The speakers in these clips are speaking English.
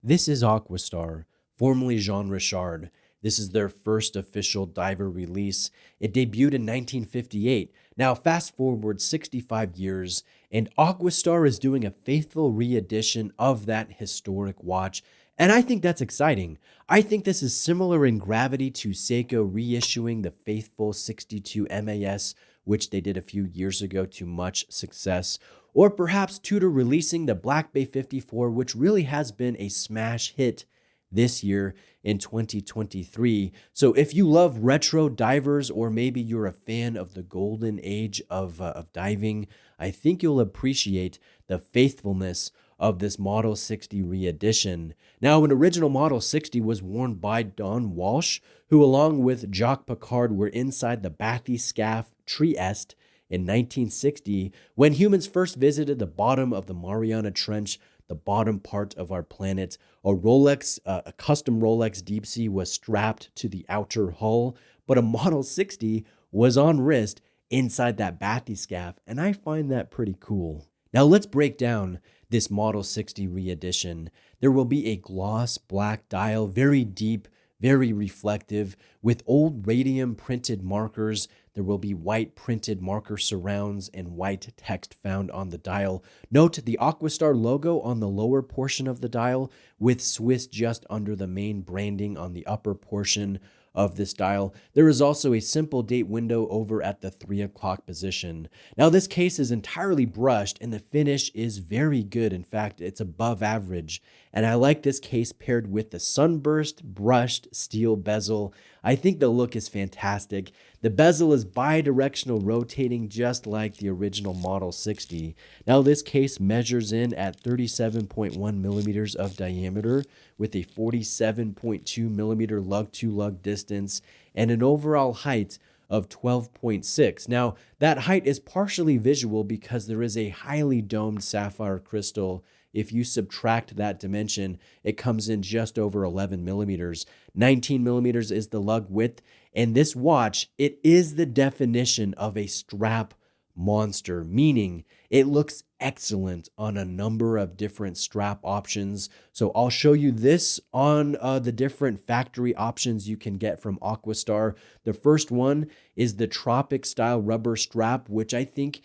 This is Aquastar, formerly Jean Richard. This is their first official diver release. It debuted in 1958. Now, fast forward 65 years, and Aquastar is doing a faithful re-edition of that historic watch. And I think that's exciting. I think this is similar in gravity to Seiko reissuing the faithful 62 MAS, which they did a few years ago to much success. Or perhaps Tudor releasing the Black Bay 54, which really has been a smash hit this year in 2023. So if you love retro divers, or maybe you're a fan of the golden age of diving, I think you'll appreciate the faithfulness of this Model 60 re-edition. Now, an original Model 60 was worn by Don Walsh, who along with Jacques Piccard were inside the bathyscaphe Trieste in 1960, when humans first visited the bottom of the Mariana Trench, the bottom part of our planet. A custom Rolex Deep Sea was strapped to the outer hull, but a Model 60 was on wrist inside that bathyscaphe, and I find that pretty cool. Now let's break down this Model 60 re-edition. There will be a gloss black dial, very deep, very reflective, with old radium printed markers. There will be white printed marker surrounds and white text found on the dial. Note the Aquastar logo on the lower portion of the dial, with Swiss just under the main branding on the upper portion of this dial. There is also a simple date window over at the 3 o'clock position. Now this case is entirely brushed and the finish is very good. In fact, it's above average. And I like this case paired with the sunburst brushed steel bezel. I think the look is fantastic. The bezel is bi-directional rotating just like the original Model 60. Now this case measures in at 37.1 millimeters of diameter with a 47.2 millimeter lug-to-lug distance and an overall height of 12.6. Now that height is partially visual because there is a highly domed sapphire crystal. If you subtract that dimension, it comes in just over 11 millimeters. 19 millimeters is the lug width, and this watch, it is the definition of a strap monster, meaning it looks excellent on a number of different strap options. So I'll show you this on the different factory options you can get from Aquastar. The first one is the Tropic style rubber strap, which I think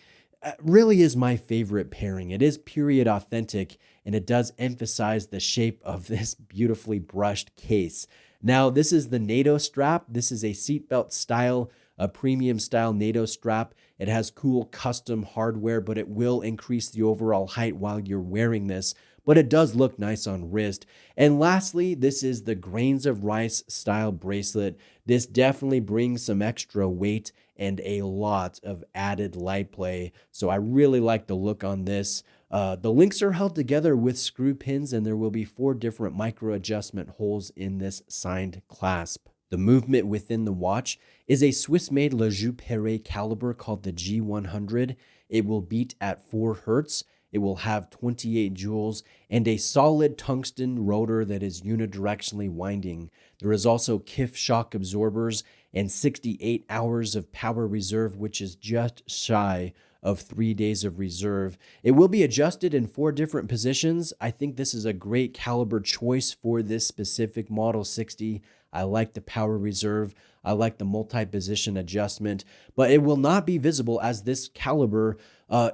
really is my favorite pairing. It is period authentic, and it does emphasize the shape of this beautifully brushed case. Now, this is the NATO strap. This is a seatbelt style, a premium style NATO strap. It has cool custom hardware, but it will increase the overall height while you're wearing this, but it does look nice on wrist. And lastly, this is the Grains of Rice style bracelet. This definitely brings some extra weight and a lot of added light play. So I really like the look on this. The links are held together with screw pins, and there will be 4 different micro adjustment holes in this signed clasp. The movement within the watch is a Swiss-made Le Jeu Perret caliber called the G100. It will beat at 4 Hertz. It will have 28 joules and a solid tungsten rotor that is unidirectionally winding. There is also KIF shock absorbers and 68 hours of power reserve, which is just shy of 3 days of reserve. It will be adjusted in 4 different positions. I think this is a great caliber choice for this specific Model 60. I like the power reserve. I like the multi-position adjustment, but it will not be visible as this caliber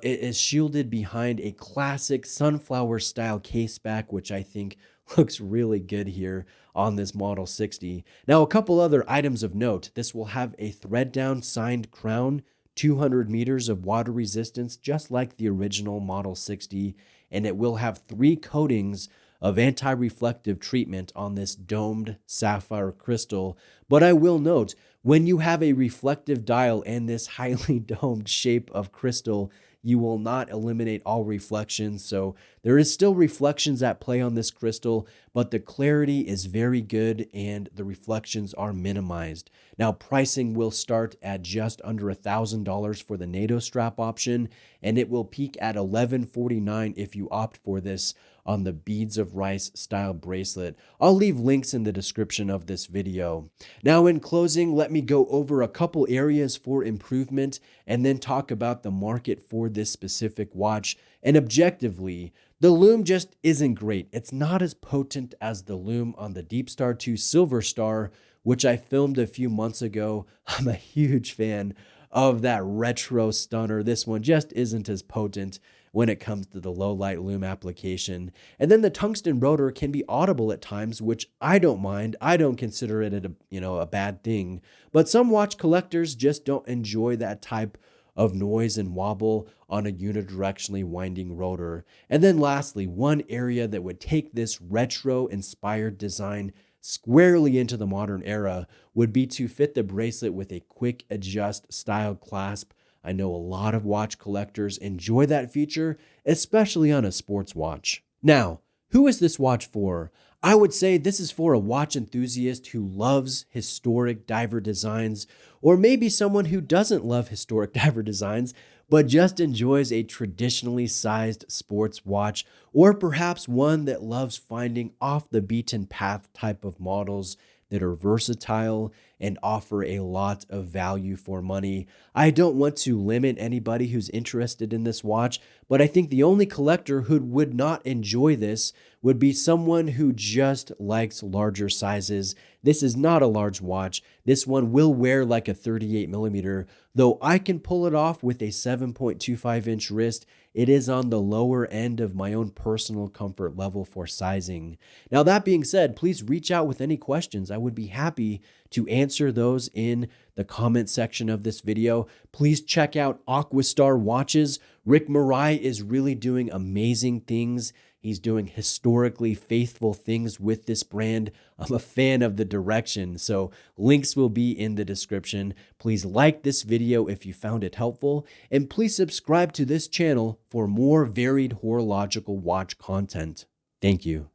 is shielded behind a classic sunflower style case back, which I think looks really good here on this Model 60. Now, a couple other items of note. This will have a thread down signed crown, 200 meters of water resistance, just like the original Model 60, and it will have 3 coatings of anti-reflective treatment on this domed sapphire crystal. But I will note, when you have a reflective dial and this highly domed shape of crystal, you will not eliminate all reflections. So there is still reflections at play on this crystal, but the clarity is very good and the reflections are minimized. Now, pricing will start at just under $1,000 for the NATO strap option, and it will peak at $1,149 if you opt for this on the Beads of Rice style bracelet. I'll leave links in the description of this video. Now, in closing, let me go over a couple areas for improvement and then talk about the market for this specific watch. And objectively, The lume just isn't great. It's not as potent as the lume on the Deep Star 2 Silver Star, which I filmed a few months ago. I'm a huge fan of that retro stunner. This one just isn't as potent when it comes to the low light lume application. And then the tungsten rotor can be audible at times, which I don't mind. I don't consider it a bad thing. But some watch collectors just don't enjoy that type of noise and wobble on a unidirectionally winding rotor. And then lastly, one area that would take this retro-inspired design squarely into the modern era would be to fit the bracelet with a quick adjust style clasp. I know a lot of watch collectors enjoy that feature, especially on a sports watch. Now, who is this watch for? I would say this is for a watch enthusiast who loves historic diver designs, or maybe someone who doesn't love historic diver designs, but just enjoys a traditionally sized sports watch, or perhaps one that loves finding off the beaten path type of models that are versatile and offer a lot of value for money. I don't want to limit anybody who's interested in this watch, but I think the only collector who would not enjoy this would be someone who just likes larger sizes. This is not a large watch. This one will wear like a 38 millimeter, though I can pull it off with a 7.25 inch wrist. It is on the lower end of my own personal comfort level for sizing. Now, that being said, please reach out with any questions. I would be happy to answer those in the comment section of this video. Please check out Aquastar watches. Rick Marai is really doing amazing things. He's doing historically faithful things with this brand. I'm a fan of the direction, so links will be in the description. Please like this video if you found it helpful, and please subscribe to this channel for more varied horological watch content. Thank you.